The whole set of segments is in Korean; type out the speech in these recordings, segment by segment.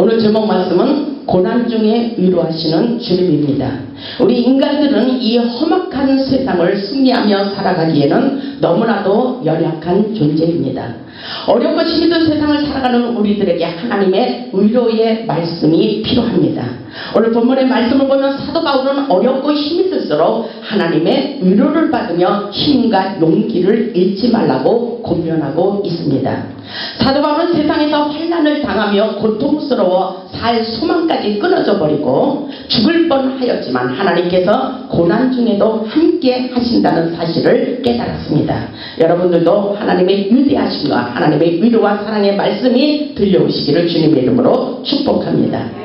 오늘 제목 말씀은 고난 중에 위로하시는 주님입니다. 우리 인간들은 이 험악한 세상을 승리하며 살아가기에는 너무나도 연약한 존재입니다. 어렵고 힘든 세상을 살아가는 우리들에게 하나님의 위로의 말씀이 필요합니다. 오늘 본문의 말씀을 보면 사도 바울은 어렵고 힘이 들수록 하나님의 위로를 받으며 힘과 용기를 잃지 말라고 권면하고 있습니다. 사도 바울은 세상에서 환난을 당하며 고통스러워 살 소망까지 끊어져 버리고 죽을 뻔하였지만 하나님께서 고난 중에도 함께 하신다는 사실을 깨달았습니다. 여러분들도 하나님의 위대하심과 하나님의 위로와 사랑의 말씀이 들려오시기를 주님의 이름으로 축복합니다.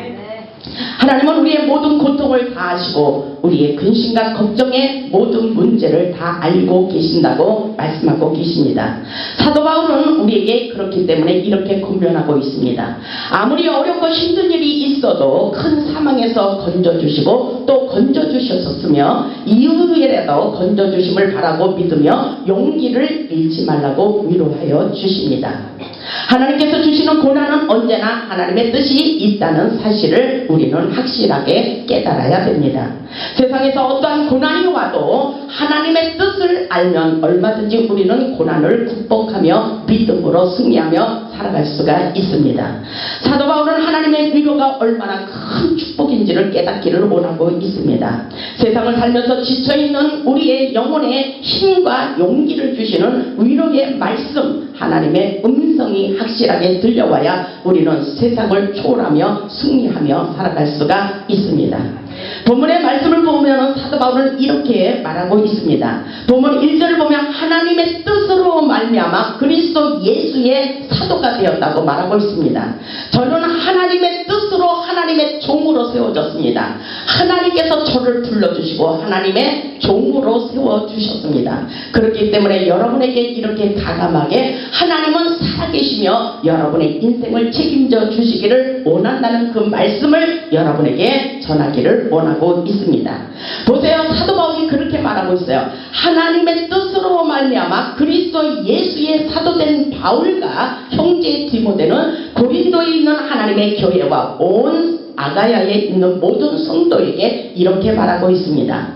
하나님은 우리의 모든 고통을 다 아시고 우리의 근심과 걱정의 모든 문제를 다 알고 계신다고 말씀하고 계십니다. 사도 바울은 우리에게 그렇기 때문에 이렇게 권면하고 있습니다. 아무리 어렵고 힘든 일이 있어도 큰 사망에서 건져주시고 또 건져주셨었으며 이후에라도 건져주심을 바라고 믿으며 용기를 잃지 말라고 위로하여 주십니다. 하나님께서 주시는 고난은 언제나 하나님의 뜻이 있다는 사실을 우리는 확실하게 깨달아야 됩니다. 세상에서 어떠한 고난이 와도 하나님의 뜻을 알면 얼마든지 우리는 고난을 극복하며 믿음으로 승리하며 살아갈 수가 있습니다. 사도 바울은 하나님의 위로가 얼마나 큰 축복인지를 깨닫기를 원하고 있습니다. 세상을 살면서 지쳐있는 우리의 영혼에 힘과 용기를 주시는 위로의 말씀, 하나님의 음성이 확실하게 들려와야 우리는 세상을 초월하며 승리하며 살아갈 수가 있습니다. 본문의 말씀을 보면 사도 바울은 이렇게 말하고 있습니다. 본문 1절을 보면 하나님의 뜻으로 말미암아 그리스도 예수의 사도가 되었다고 말하고 있습니다. 저는 하나님의 뜻으로 하나님의 종으로 세워졌습니다. 하나님께서 저를 불러주시고 하나님의 종으로 세워주셨습니다. 그렇기 때문에 여러분에게 이렇게 가감하게 하나님은 살아계시며 여러분의 인생을 책임져 주시기를 원한다는 그 말씀을 여러분에게 전하기를 원하고 있습니다. 보세요. 사도 바울이 그렇게 말하고 있어요. 하나님의 뜻으로 말미암아 그리스도 예수의 사도된 바울과 형제 디모데는 고린도에 있는 하나님의 교회와 온 아가야에 있는 모든 성도에게 이렇게 말하고 있습니다.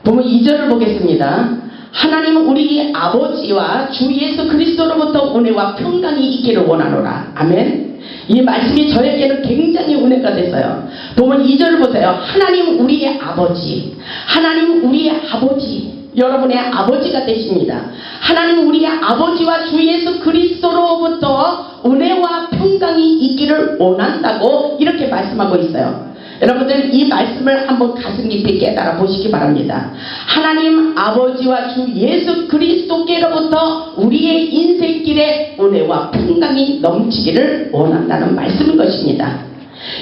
보면 2절을 보겠습니다. 하나님은 우리 아버지와 주 예수 그리스도로부터 은혜와 평강이 있기를 원하노라. 아멘. 이 말씀이 저에게는 굉장히 은혜가 됐어요. 보면 2절을 보세요. 하나님 우리의 아버지, 하나님 우리의 아버지, 여러분의 아버지가 되십니다. 하나님 우리의 아버지와 주 예수 그리스도로부터 은혜와 평강이 있기를 원한다고 이렇게 말씀하고 있어요. 여러분들 이 말씀을 한번 가슴 깊이 깨달아 보시기 바랍니다. 하나님 아버지와 주 예수 그리스도께로부터 우리의 인생길에 은혜와 평강이 넘치기를 원한다는 말씀인 것입니다.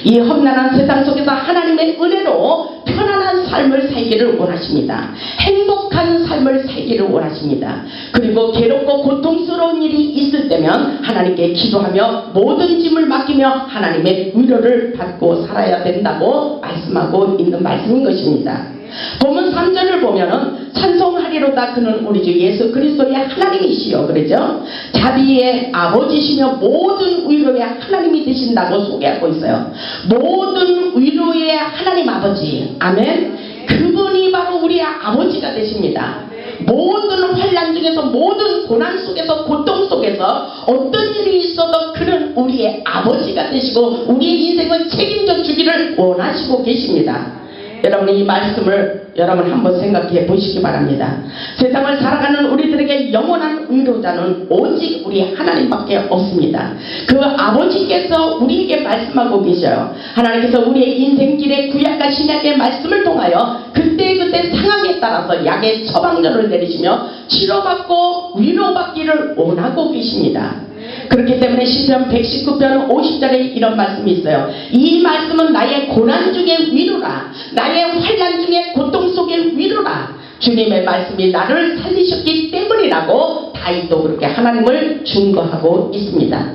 이 험난한 세상 속에서 하나님의 은혜로 편안한 삶을 살기를 원하십니다. 행복한 삶을 살기를 원하십니다. 그리고 괴롭고 고통스러운 일이 있을 때면 하나님께 기도하며 모든 짐을 맡기며 하나님의 위로를 받고 살아야 된다고 말씀하고 있는 말씀인 것입니다. 본문 3절을 보면은 찬송하리로다 그는 우리 주 예수 그리스도의 하나님이시여 그러죠. 자비의 아버지시며 모든 위로의 하나님이 되신다고 소개하고 있어요. 모든 위로의 하나님 아버지, 아멘. 그분이 바로 우리의 아버지가 되십니다. 모든 환난 중에서 모든 고난 속에서 고통 속에서 어떤 일이 있어도 그는 우리의 아버지가 되시고 우리의 인생을 책임져 주기를 원하시고 계십니다. 여러분 이 말씀을 여러분 한번 생각해 보시기 바랍니다. 세상을 살아가는 우리들에게 영원한 위로자는 오직 우리 하나님밖에 없습니다. 그 아버지께서 우리에게 말씀하고 계셔요. 하나님께서 우리의 인생길에 구약과 신약의 말씀을 통하여 그때그때 상황에 따라서 약의 처방전을 내리시며 치료받고 위로받기를 원하고 계십니다. 그렇기 때문에 시편 119편 50절에 이런 말씀이 있어요. 이 말씀은 나의 고난 중에 위로라. 나의 환난 중에 고통 속의 위로라. 주님의 말씀이 나를 살리셨기 때문이라고 다윗도 그렇게 하나님을 증거하고 있습니다.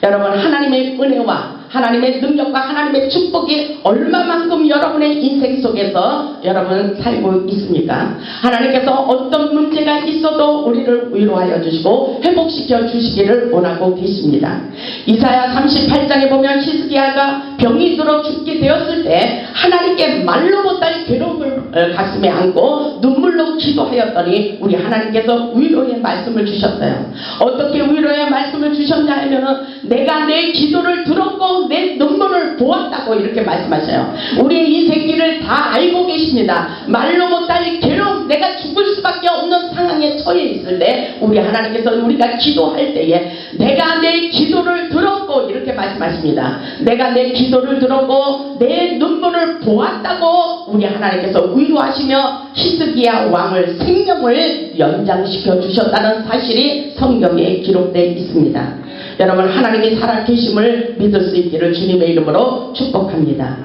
여러분 하나님의 은혜와 하나님의 능력과 하나님의 축복이 얼마만큼 여러분의 인생 속에서 여러분 살고 있습니까? 하나님께서 어떤 문제가 있어도 우리를 위로하여 주시고 회복시켜 주시기를 원하고 계십니다. 이사야 38장에 보면 히스기야가 병이 들어 죽게 되었을 때 하나님께 말로 못할 괴로움을 가슴에 안고 눈물로 기도하였더니 우리 하나님께서 위로의 말씀을 주셨어요. 어떻게 위로의 말씀을 주셨냐 하면은 내가 내 기도를 들었고 내 눈물을 보았다고 이렇게 말씀하셔요. 우리의 인생길을 다 알고 계십니다. 말로 못할 괴로움, 내가 죽을 수밖에 없는 상황에 처해 있을 때 우리 하나님께서 우리가 기도할 때에 내가 내 기도를 들었고 이렇게 말씀하십니다. 내가 내 기도를 들었고 내 눈물을 보았다고 우리 하나님께서 위로하시며 히스기야 왕을 생명을 연장시켜 주셨다는 사실이 성경에 기록되어 있습니다. 여러분, 하나님이 살아계심을 믿을 수 있기를 주님의 이름으로 축복합니다.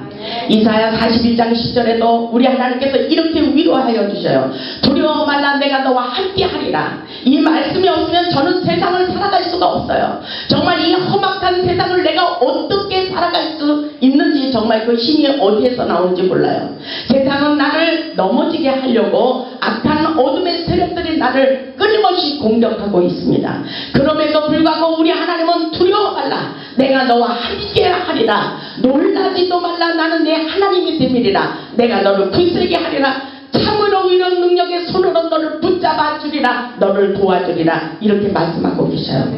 이사야 41장 10절에도 우리 하나님께서 이렇게 위로하여 주셔요. 두려워 말라, 내가 너와 함께 하리라. 이 말씀이 없으면 저는 세상을 살아갈 수가 없어요. 정말 이 험악한 세상을 내가 어떻게 살아갈 수 있는지 정말 그 힘이 어디에서 나오는지 몰라요. 세상은 나를 넘어지게 하려고 악한 어둠의 세력들이 나를 끊임없이 공격하고 있습니다. 그럼에도 불구하고 우리 하나님은 두려워 말라, 내가 너와 함께 하리라. 놀라지도 말라, 나는 내 하나님이 됨이리라. 내가 너를 굳세게 하리라. 참으로 이런 능력의 손으로 너를 붙잡아 주리라. 너를 도와주리라. 이렇게 말씀하고 계셔요.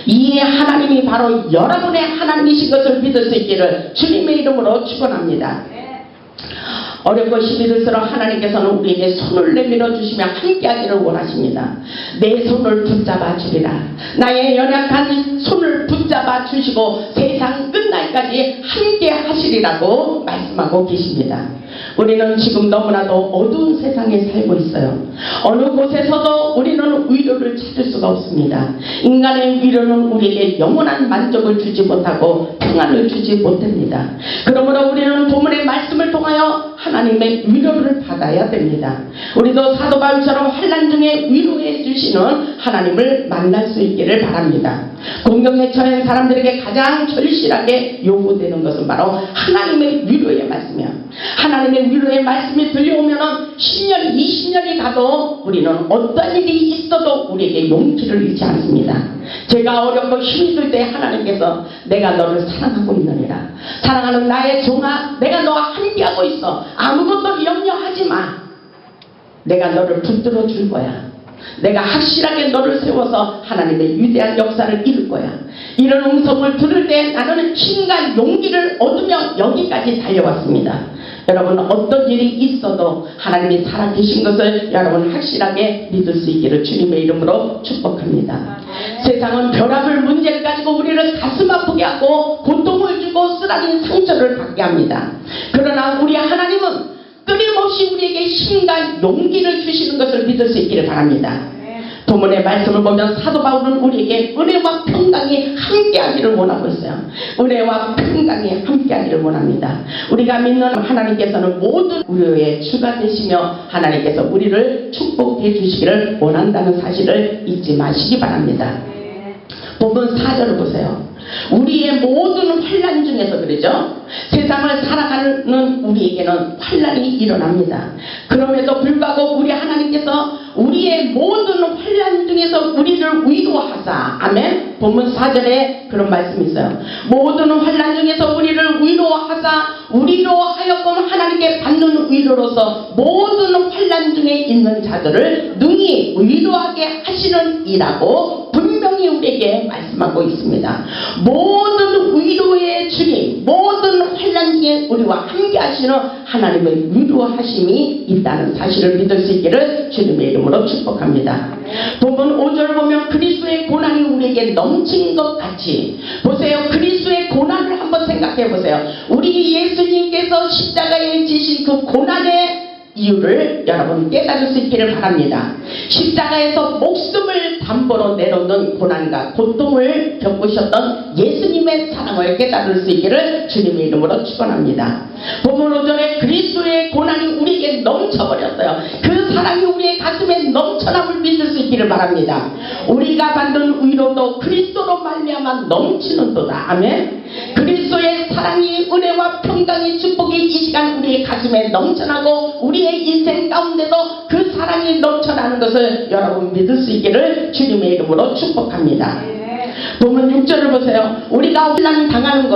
이 하나님이 바로 여러분의 하나님이신 것을 믿을 수 있기를 주님의 이름으로 축원합니다. 어렵고 힘이 들수록 하나님께서는 우리에게 손을 내밀어 주시며 함께하기를 원하십니다. 내 손을 붙잡아 주리라. 나의 연약한 손을 붙잡아 주시고 세상 끝날까지 함께 하시리라고 말씀하고 계십니다. 우리는 지금 너무나도 어두운 세상에 살고 있어요. 어느 곳에서도 우리는 위로를 찾을 수가 없습니다. 인간의 위로는 우리에게 영원한 만족을 주지 못하고 평안을 주지 못합니다. 그러므로 우리는 본문의 말씀을 통하여 하나님의 위로를 받아야 됩니다. 우리도 사도 바울처럼 환난 중에 위로해 주시는 하나님을 만날 수 있기를 바랍니다. 공경에 처한 사람들에게 가장 절실하게 요구되는 것은 바로 하나님의 위로의 말씀이야. 하나님의 위로의 말씀이 들려오면 10년, 20년이 가도 우리는 어떤 일이 있어도 우리에게 용기를 잃지 않습니다. 제가 어렵고 힘이 들 때 하나님께서 내가 너를 사랑하고 있느니라. 사랑하는 나의 종아, 내가 너와 함께하고 있어. 아무것도 염려하지 마. 내가 너를 붙들어 줄 거야. 내가 확실하게 너를 세워서 하나님의 위대한 역사를 이룰 거야. 이런 음성을 들을 때 나는 힘과 용기를 얻으며 여기까지 달려왔습니다. 여러분, 어떤 일이 있어도 하나님이 살아계신 것을 여러분 확실하게 믿을 수 있기를 주님의 이름으로 축복합니다. 세상은 벼락을 문제를 가지고 우리를 가슴 아프게 하고 고통을 주고 쓰라린 상처를 받게 합니다. 그러나 우리 하나님은 끊임없이 우리에게 힘과 용기를 주시는 것을 믿을 수 있기를 바랍니다. 본문의 말씀을 보면 사도 바울은 우리에게 은혜와 평강이 함께하기를 원하고 있어요. 은혜와 평강이 함께하기를 원합니다. 우리가 믿는 하나님께서는 모든 우리의 주가 되시며 하나님께서 우리를 축복해 주시기를 원한다는 사실을 잊지 마시기 바랍니다. 본문 4절을 보세요. 우리의 모든 환난 중에서 그러죠. 세상을 살아가는 우리에게는 환난이 일어납니다. 그럼에도 불구하고 우리 하나님께서 우리의 모든 환난 중에서 우리를 위로하사, 아멘. 본문 4절에 그런 말씀이 있어요. 모든 환난 중에서 우리를 위로하사 우리로 하여금 하나님께 받는 위로로서 모든 환난 중에 있는 자들을 능히 위로하게 하시는 이라고 분명히 우리에게 말씀하고 있습니다. 모든 위로의 주님, 모든 환난 중에 우리와 함께 하시는 하나님의 위로하심이 있다는 사실을 믿을 수 있기를 주님의 이름으로 축복합니다. 본문 5절 보면 그리스도의 고난이 우리에게 넘친 것 같이, 보세요. 그리스도의 고난을 한번 생각해 보세요. 우리 예수님께서 십자가에 지신 그 고난의 이유를 여러분 깨달을 수 있기를 바랍니다. 십자가에서 목숨을 담보로 내놓는 고난과 고통을 겪으셨던 예수님의 사랑을 깨달을 수 있기를 주님의 이름으로 축원합니다. 본문 5절에 그리스도의 고난이 우리에게 넘쳐버렸어요. 그 사랑이 우리의 가슴에 넘쳐남을 믿을 수 있기를 바랍니다. 우리가 받는 위로도 그리스도로 말미암아 넘치는도다. 아멘. 그리스도의 사랑이, 은혜와 평강의 축복이 이 시간 우리의 가슴에 넘쳐나고 우리의 인생 가운데도 그 사랑이 넘쳐나는 것을 여러분 믿을 수 있기를 주님의 이름으로 축복합니다. 보면 6절을 보세요. 우리가 환난을 당하는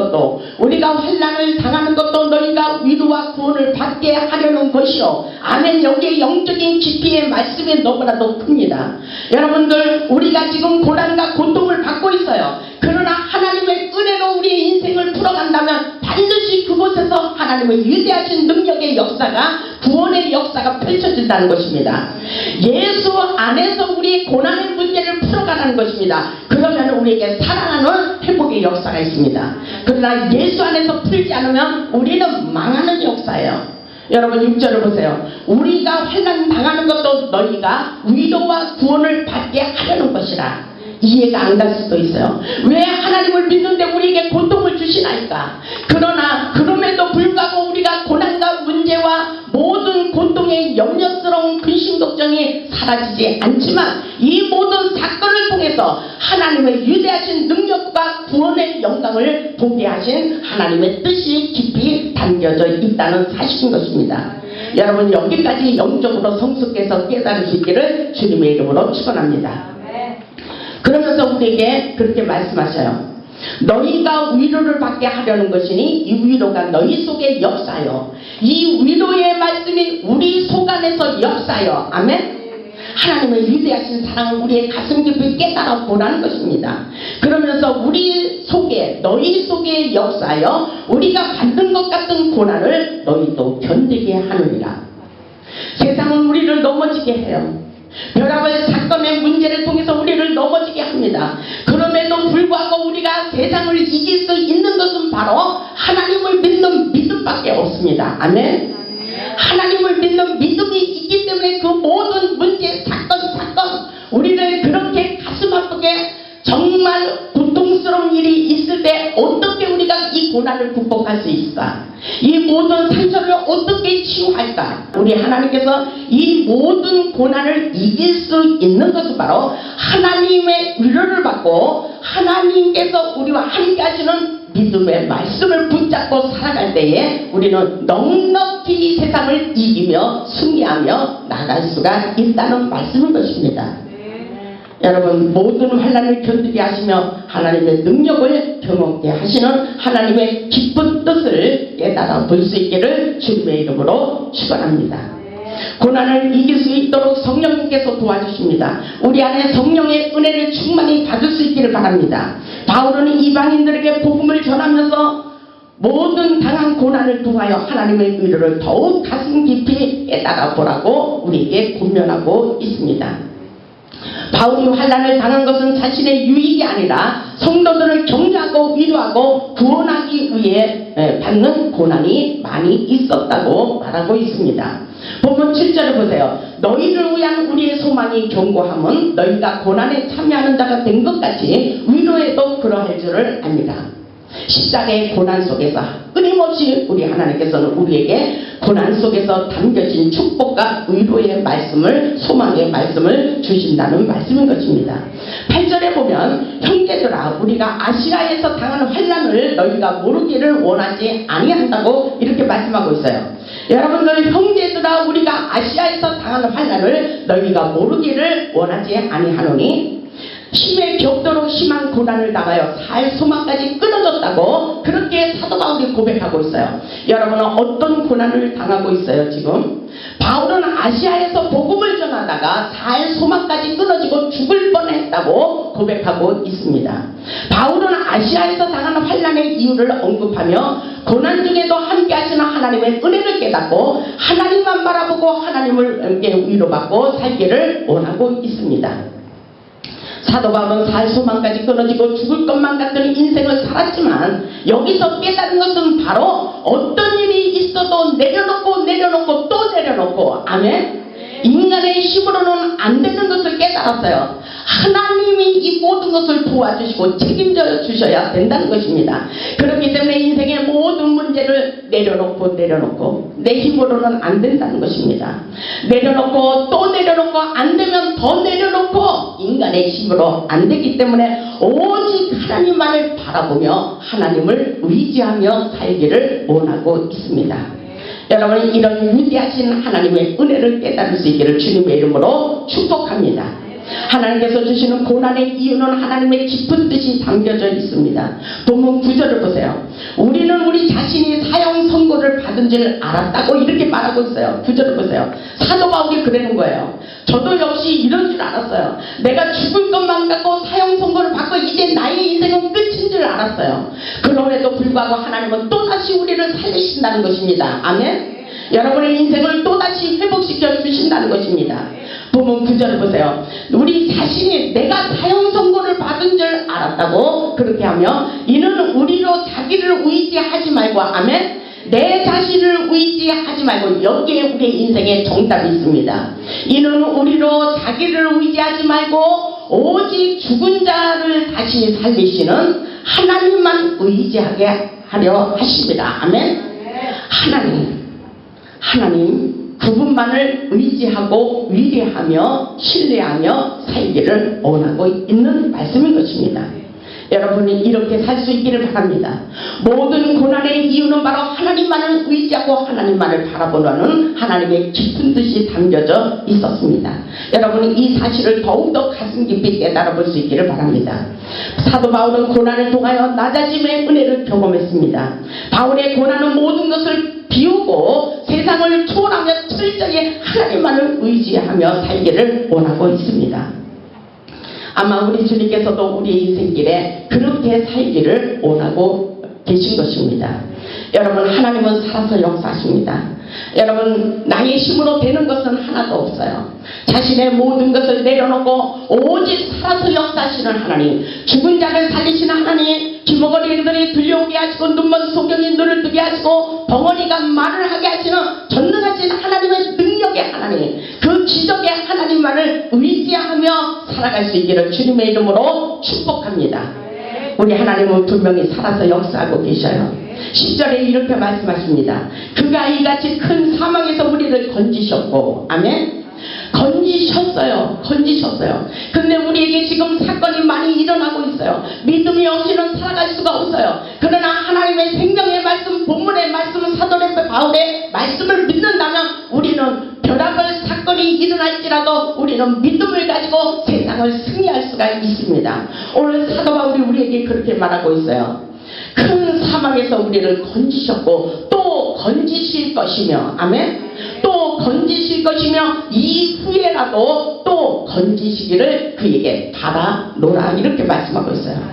것도 너희가 위로와 구원을 받게 하려는 것이요. 아멘. 여기에 영적인 깊이의 말씀이 너무나도 큽니다. 여러분들, 우리가 지금 고난과 고통을 받고 있어요. 그러나 하나님의 은혜로 우리의 인생을 풀어간다면 반드시 그곳에서 하나님의 위대하신 능력의 역사가, 구원의 역사가 펼쳐진다는 것입니다. 예수 안에서 우리의 고난의 문제를 풀어가라는 것입니다. 그러면 우리에게 사랑하는 회복의 역사가 있습니다. 그러나 예수 안에서 풀지 않으면 우리는 망하는 역사예요. 여러분 6절을 보세요. 우리가 환난 당하는 것도 너희가 위로와 구원을 받게 하려는 것이라. 이해가 안 갈 수도 있어요. 왜 하나님을 믿는데 우리에게 고통을 주시나이까? 그러나 그럼에도 불구하고 우리가 고난과 문제와 모든 고통의 염려스러운 근심 걱정이 사라지지 않지만 이 모든 사건을 통해서 하나님의 위대하신 능력과 구원의 영광을 보게 하신 하나님의 뜻이 깊이 담겨져 있다는 사실인 것입니다. 여러분, 여기까지 영적으로 성숙해서 깨달을 수 있기를 주님의 이름으로 축원합니다. 그러면서 우리에게 그렇게 말씀하셔요. 너희가 위로를 받게 하려는 것이니 이 위로가 너희 속의 역사요. 이 위로의 말씀이 우리 속 안에서 역사요. 아멘. 하나님의 위대하신 사랑을 우리의 가슴 깊이 깨달아 보라는 것입니다. 그러면서 우리 속에, 너희 속의 역사요. 우리가 받는 것 같은 고난을 너희도 견디게 하느니라. 세상은 우리를 넘어지게 해요. 별의별 사건의 문제를 통해서 우리를 넘어지게 합니다. 그럼에도 불구하고 우리가 세상을 이길 수 있는 것은 바로 하나님을 믿는 믿음밖에 없습니다. 아멘. 하나님을 믿는 믿음이 있기 때문에 그 모든 문제, 사건 우리를 그렇게 가슴 아프게 정말 고통스러운 일이 있을 때 어떻게 우리가 이 고난을 극복할 수 있을까? 이 모든 상처를 어떻게 치유할까? 우리 하나님께서 이 모든 고난을 이길 수 있는 것은 바로 하나님의 위로를 받고 하나님께서 우리와 함께 하시는 믿음의 말씀을 붙잡고 살아갈 때에 우리는 넉넉히 세상을 이기며 승리하며 나갈 수가 있다는 말씀인 것입니다. 여러분, 모든 환난을 견디게 하시며 하나님의 능력을 경험케 하시는 하나님의 기쁜 뜻을 깨달아 볼 수 있기를 주님의 이름으로 축원합니다. 고난을 이길 수 있도록 성령님께서 도와주십니다. 우리 안에 성령의 은혜를 충만히 받을 수 있기를 바랍니다. 바울은 이방인들에게 복음을 전하면서 모든 당한 고난을 통하여 하나님의 위로를 더욱 가슴 깊이 깨달아 보라고 우리에게 권면하고 있습니다. 바울이 환난을 당한 것은 자신의 유익이 아니라 성도들을 격려하고 위로하고 구원하기 위해 받는 고난이 많이 있었다고 말하고 있습니다. 본문 7절을 보세요. 너희를 위한 우리의 소망이 견고함은 너희가 고난에 참여하는 자가 된 것 같이 위로에도 그러할 줄을 압니다. 십자가의 고난 속에서 끊임없이 우리 하나님께서는 우리에게 고난 속에서 담겨진 축복과 위로의 말씀을, 소망의 말씀을 주신다는 말씀인 것입니다. 8절에 보면 형제들아 우리가 아시아에서 당하는 환난을 너희가 모르기를 원하지 아니한다고 이렇게 말씀하고 있어요. 여러분들, 형제들아 우리가 아시아에서 당하는 환난을 너희가 모르기를 원하지 아니하노니 힘에 격도로 심한 고난을 당하여 살 소망까지 끊어졌다고 그렇게 사도 바울이 고백하고 있어요. 여러분은 어떤 고난을 당하고 있어요 지금? 바울은 아시아에서 복음을 전하다가 살 소망까지 끊어지고 죽을 뻔했다고 고백하고 있습니다. 바울은 아시아에서 당하는 환난의 이유를 언급하며 고난 중에도 함께 하시는 하나님의 은혜를 깨닫고 하나님만 바라보고 하나님을 위로받고 살기를 원하고 있습니다. 사도 바울은 살 소망까지 끊어지고 죽을 것만 같은 인생을 살았지만 여기서 깨달은 것은 바로 어떤 일이 있어도 내려놓고 또 내려놓고 아멘. 인간의 힘으로는 안 되는 것을 깨달았어요. 하나님이 이 모든 것을 도와주시고 책임져 주셔야 된다는 것입니다. 그렇기 때문에 인생의 모든 문제를 내려놓고 내 힘으로는 안 된다는 것입니다. 내려놓고 또 내려놓고 안 되면 더 내려놓고 인간의 힘으로 안 되기 때문에 오직 하나님만을 바라보며 하나님을 의지하며 살기를 원하고 있습니다. 여러분, 이런 위대하신 하나님의 은혜를 깨달을 수 있기를 주님의 이름으로 축복합니다. 하나님께서 주시는 고난의 이유는 하나님의 깊은 뜻이 담겨져 있습니다. 본문 9절을 보세요. 우리는 우리 자신이 사형 선고를 받은 줄 알았다고 이렇게 말하고 있어요. 9절을 보세요. 사도 바울이 그러는 거예요. 저도 역시 이런 줄 알았어요. 내가 죽을 것만 갖고 사형 선고를 받고 이제 나의 인생은 끝인 줄 알았어요. 그럼에도 불구하고 하나님은 또다시 우리를 살리신다는 것입니다. 아멘. 여러분의 인생을 또다시 회복시켜 주신다는 것입니다. 본문 9절을 보세요. 우리 자신이 내가 사형 선고를 받은 줄 알았다고 그렇게 하며 이는 우리로 자기를 의지하지 말고, 아멘, 내 자신을 의지하지 말고, 여기에 우리의 인생에 정답이 있습니다. 이는 우리로 자기를 의지하지 말고 오직 죽은 자를 다시 살리시는 하나님만 의지하게 하려 하십니다. 아멘. 하나님 그분만을 의지하고 위대하며 신뢰하며 살기를 원하고 있는 말씀인 것입니다. 여러분이 이렇게 살 수 있기를 바랍니다. 모든 고난의 이유는 바로 하나님만을 의지하고 하나님만을 바라보는 하나님의 깊은 뜻이 담겨져 있었습니다. 여러분이 이 사실을 더욱더 가슴 깊이 깨달아 볼 수 있기를 바랍니다. 사도 바울은 고난을 통하여 낮아짐의 은혜를 경험했습니다. 바울의 고난은 모든 것을 비우고 세상을 초월하며 철저히 하나님만을 의지하며 살기를 원하고 있습니다. 아마 우리 주님께서도 우리 인생길에 그렇게 살기를 원하고 계신 것입니다. 여러분, 하나님은 살아서 역사하십니다. 여러분, 나의 힘으로 되는 것은 하나도 없어요. 자신의 모든 것을 내려놓고 오직 살아서 역사하시는 하나님, 죽은 자를 살리시는 하나님, 귀머거리들이 들려오게 하시고 눈먼 소경이 눈을 뜨게 하시고 벙어리가 말을 하게 하시는 전능하신 하나님의 능력의 하나님, 그 기적의 하나님만을 의지하며 살아갈 수 있기를 주님의 이름으로 축복합니다. 우리 하나님은 분명히 살아서 역사하고 계셔요. 10절에 이렇게 말씀하십니다. 그가 이같이 큰 사망에서 우리를 건지셨고, 아멘, 건지셨어요. 근데 우리에게 지금 사건이 많이 일어나고 있어요. 믿음이 없이는 살아갈 수가 없어요. 그러나 하나님의 생명의 말씀, 본문의 말씀, 사도의 바울의 말씀을 믿는다면 우리는 벼락을 사건이 일어날지라도 우리는 믿음을 가지고 세상을 승리할 수가 있습니다. 오늘 사도 바울이 우리에게 그렇게 말하고 있어요. 큰 사망에서 우리를 건지셨고 또 건지실 것이며, 아멘, 또 건지실 것이며 이후에라도 또 건지시기를 그에게 바라노라, 이렇게 말씀하고 있어요.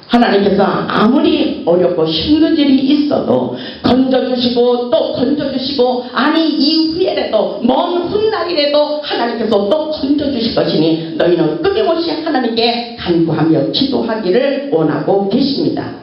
하나님께서 아무리 어렵고 힘든 일이 있어도 건져주시고 또 건져주시고, 아니 이후에라도 먼 훗날이라도 하나님께서 또 건져주실 것이니 너희는 끊임없이 하나님께 간구하며 기도하기를 원하고 계십니다.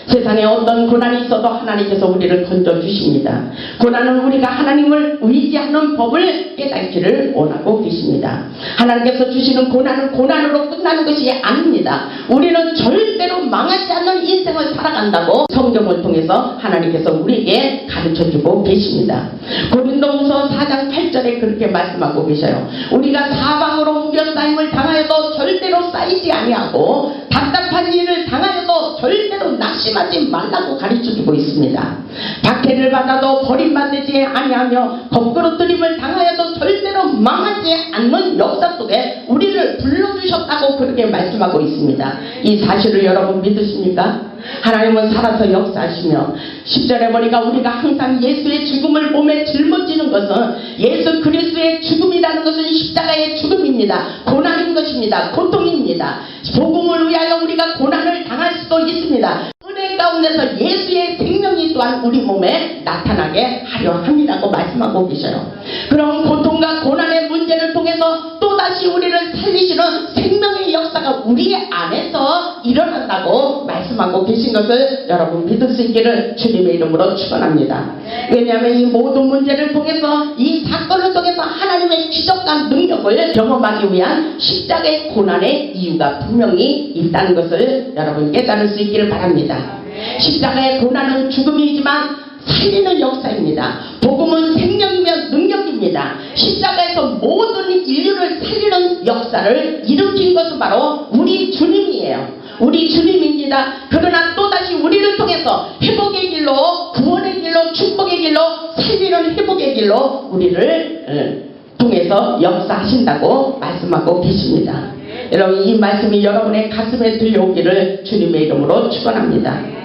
세상에 어떤 고난이 있어도 하나님께서 우리를 건져주십니다. 고난은 우리가 하나님을 의지하는 법을 깨닫기를 원하고 계십니다. 하나님께서 주시는 고난은 고난으로 끝나는 것이 아닙니다. 우리는 절대로 망하지 않는 인생을 살아간다고 성경을 통해서 하나님께서 우리에게 가르쳐주고 계십니다. 고린도후서 4장 8절에 그렇게 말씀하고 계셔요. 우리가 사방으로 우겨싸임을 당하여도 절대로 쌓이지 아니하고 답답한 일을 당하여도 절대로 낙심하지 말라고 가르쳐주고 있습니다. 박해를 받아도 버림받지 아니하며 거꾸로뜨림을 당하여도 절대로 망하지 않는 역사 속에 우리를 불러주셨다고 그렇게 말씀하고 있습니다. 이 사실을 여러분 믿으십니까? 하나님은 살아서 역사하시며 10절에 보니까 우리가 항상 예수의 죽음을 몸에 짊어지는 것은 예수 그리스도의 죽음이라는 것은 십자가의 죽음입니다. 고난인 것입니다. 고통입니다. 복음을 위하여 우리가 고난을 당할 수도 있습니다. 은혜 가운데서 예수의 생명이 또한 우리 몸에 나타나게 하려 함이라고 말씀하고 계셔요. 그럼 고통과 고난의 문제를 통해서 또다시 우리를 살리시는 생명의 역사가 역사가 우리 안에서 일어난다고 말씀하고 계신 것을 여러분 믿을 수 있기를 주님의 이름으로 축원합니다. 왜냐하면 이 모든 문제를 통해서 이 사건을 통해서 하나님의 기적과 능력을 경험하기 위한 십자가의 고난의 이유가 분명히 있다는 것을 여러분 깨달을 수 있기를 바랍니다. 십자가의 고난은 죽음이지만 살리는 역사입니다. 복음은 생명이며 능력입니다. 십자가에서 모든 인류를 살리는 역사를 일으킨 것은 바로 우리 주님이에요. 우리 주님입니다. 그러나 또다시 우리를 통해서 회복의 길로, 구원의 길로, 축복의 길로, 살리는 회복의 길로 우리를 통해서 역사하신다고 말씀하고 계십니다. 여러분 이 말씀이 여러분의 가슴에 들려오기를 주님의 이름으로 축원합니다.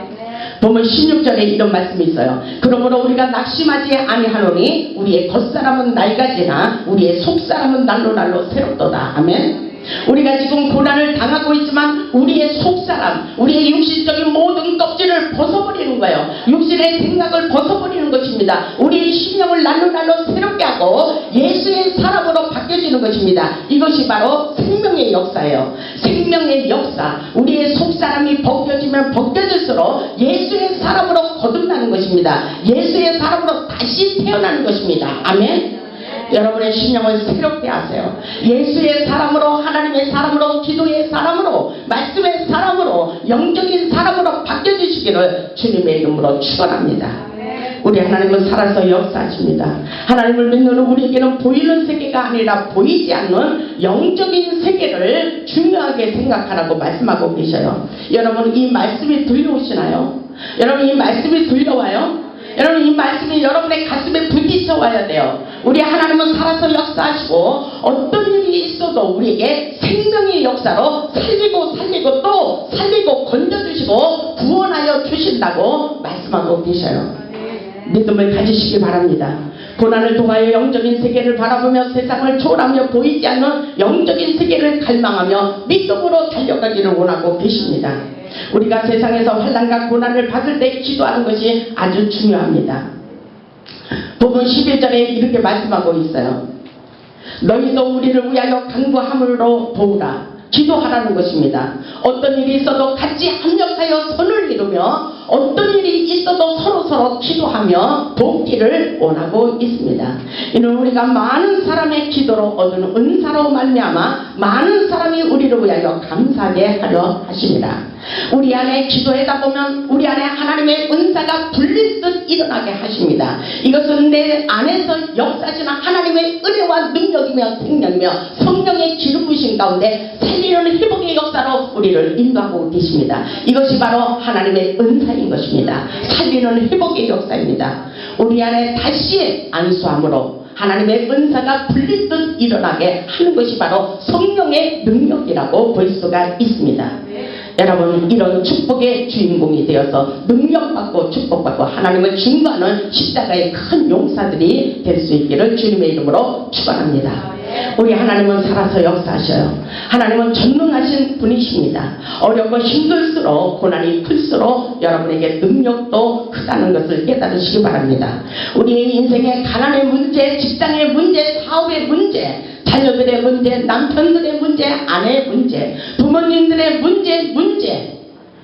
보면 16절에 이런 말씀이 있어요. 그러므로 우리가 낙심하지 아니하노니 우리의 겉사람은 낡아지나 우리의 속사람은 날로 새롭도다. 아멘. 우리가 지금 고난을 당하고 있지만 우리의 속사람, 우리의 육신적인 모든 껍질을 벗어버리는 거예요. 육신의 생각을 벗어버리는 것입니다. 우리의 신령을 날로 새롭게 하고 예수의 사람으로 바뀌어지는 것입니다. 이것이 바로 생명의 역사예요. 생명의 역사. 우리의 속사람이 벗겨지면 벗겨질수록 예수의 사람으로 거듭나는 것입니다. 예수의 사람으로 다시 태어나는 것입니다. 아멘. 여러분의 신령을 새롭게 하세요. 예수의 사람으로, 하나님의 사람으로, 기도의 사람으로, 말씀의 사람으로, 영적인 사람으로 바뀌어주시기를 주님의 이름으로 축원합니다. 우리 하나님은 살아서 역사하십니다. 하나님을 믿는 우리에게는 보이는 세계가 아니라 보이지 않는 영적인 세계를 중요하게 생각하라고 말씀하고 계셔요. 여러분 이 말씀이 들려오시나요? 여러분 이 말씀이 들려와요? 여러분 이 말씀이 여러분의 가슴에 부딪혀 와야 돼요. 우리 하나님은 살아서 역사하시고 어떤 일이 있어도 우리에게 생명의 역사로 살리고 또 살리고 건져주시고 구원하여 주신다고 말씀하고 계셔요. 믿음을 가지시기 바랍니다. 고난을 통하여 영적인 세계를 바라보며 세상을 초월하며 보이지 않는 영적인 세계를 갈망하며 믿음으로 달려가기를 원하고 계십니다. 우리가 세상에서 환난과 고난을 받을 때 기도하는 것이 아주 중요합니다. 복음 11절에 이렇게 말씀하고 있어요. 너희도 우리를 위하여 간구함으로 도우라. 기도하라는 것입니다. 어떤 일이 있어도 같이 합력하여 선을 이루며 어떤 일이 있어도 서로 기도하며 돕기를 원하고 있습니다. 이는 우리가 많은 사람의 기도로 얻은 은사로 말미암아 많은 사람이 우리를 위하여 감사하게 하려 하십니다. 우리 안에 기도하다 보면 우리 안에 하나님의 은사가 불릴듯 일어나게 하십니다. 이것은 내 안에서 역사하시는 하나님의 은혜와 능력이며 생명이며 성령의 기름 부으신 가운데 살리는 회복의 역사로 우리를 인도하고 계십니다. 이것이 바로 하나님의 은사인 것입니다. 살리는 회복의 역사입니다. 우리 안에 다시 안수함으로 하나님의 은사가 불릴듯 일어나게 하는 것이 바로 성령의 능력이라고 볼 수가 있습니다. 여러분 이런 축복의 주인공이 되어서 능력받고 축복받고 하나님을 증거하는 십자가의 큰 용사들이 될 수 있기를 주님의 이름으로 축원합니다. 우리 하나님은 살아서 역사하셔요. 하나님은 전능하신 분이십니다. 어렵고 힘들수록 고난이 클수록 여러분에게 능력도 크다는 것을 깨달으시기 바랍니다. 우리의 인생의 가난의 문제, 직장의 문제, 사업의 문제, 자녀들의 문제, 남편들의 문제, 아내의 문제, 부모님들의 문제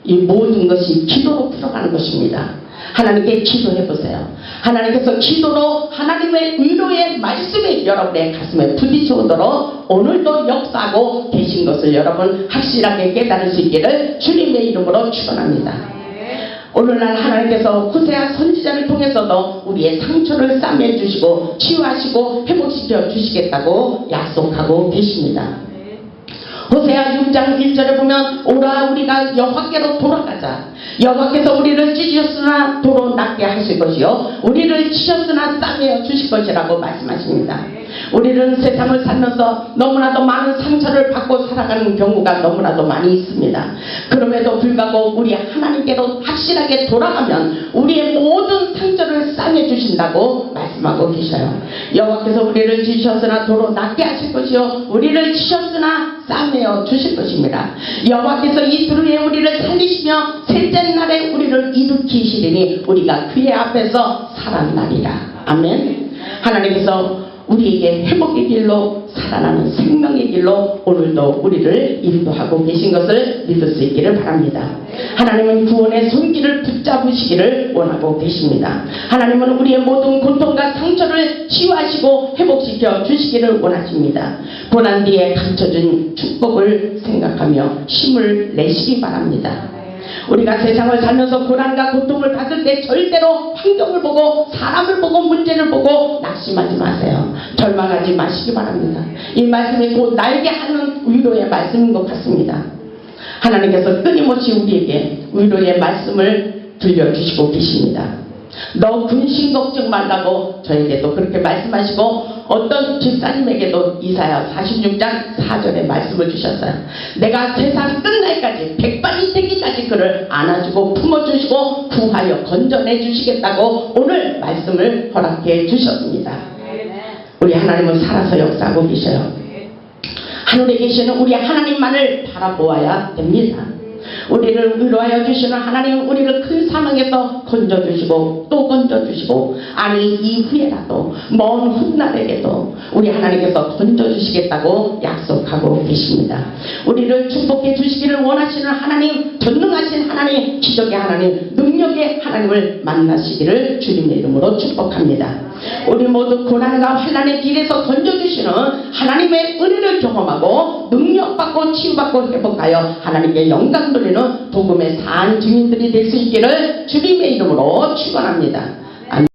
이 모든 것이 기도로 풀어가는 것입니다. 하나님께 기도해보세요. 하나님께서 기도로 하나님의 위로의 말씀이 여러분의 가슴에 부딪혀 오도록 오늘도 역사하고 계신 것을 여러분 확실하게 깨달을 수 있기를 주님의 이름으로 축원합니다. 오늘날 하나님께서 호세아 선지자를 통해서도 우리의 상처를 싸매주시고 치유하시고 회복시켜 주시겠다고 약속하고 계십니다. 호세아 6장 1절에 보면 오라 우리가 여호와께로 돌아가자. 여호와께서 우리를 찢으셨으나 도로 낫게 하실 것이요 우리를 치셨으나 싸매어 주실 것이라고 말씀하십니다. 우리는 세상을 살면서 너무나도 많은 상처를 받고 살아가는 경우가 너무나도 많이 있습니다. 그럼에도 불구하고 우리 하나님께로 확실하게 돌아가면 우리의 모든 상처를 싸매 주신다고 말씀하고 계셔요. 여호와께서 우리를 찢으셨으나 도로 낫게 하실 것이요 우리를 치셨으나 싸매어 주실 것입니다. 여호와께서 이틀 후에 우리를 살리시며 셋째 날에 우리를 일으키시리니 우리가 그의 앞에서 살았나리라. 아멘. 하나님께서 우리에게 회복의 길로 살아나는 생명의 길로 오늘도 우리를 인도하고 계신 것을 믿을 수 있기를 바랍니다. 하나님은 구원의 손길을 붙잡으시기를 원하고 계십니다. 하나님은 우리의 모든 고통과 상처를 치유하시고 회복시켜 주시기를 원하십니다. 고난 뒤에 감춰진 축복을 생각하며 힘을 내시기 바랍니다. 우리가 세상을 살면서 고난과 고통을 받을 때 절대로 환경을 보고 사람을 보고 문제를 보고 낙심하지 마세요. 절망하지 마시기 바랍니다. 이 말씀이 곧 날개 하는 위로의 말씀인 것 같습니다. 하나님께서 끊임없이 우리에게 위로의 말씀을 들려주시고 계십니다. 너 근심 걱정 말라고 저에게도 그렇게 말씀하시고 어떤 집사님에게도 이사야 46장 4절에 말씀을 주셨어요. 내가 세상 끝날까지 백발이 되기까지 그를 안아주고 품어주시고 구하여 건져내 주시겠다고 오늘 말씀을 허락해 주셨습니다. 우리 하나님은 살아서 역사하고 계셔요. 하늘에 계시는 우리 하나님만을 바라보아야 됩니다. 우리를 위로하여 주시는 하나님은 우리를 큰 사망에서 건져주시고 또 건져주시고 아니 이후에라도 먼 훗날에게도 우리 하나님께서 건져주시겠다고 약속하고 계십니다. 우리를 축복해 주시기를 원하시는 하나님, 전능하신 하나님, 기적의 하나님, 능력의 하나님을 만나시기를 주님의 이름으로 축복합니다. 우리 모두 고난과 환난의 길에서 건져주시는 하나님의 은혜를 경험하고 능력받고 치유받고 회복하여 하나님께 영광 돌리는 복음의 산 증인들이 될 수 있기를 주님의 이름으로 축원합니다.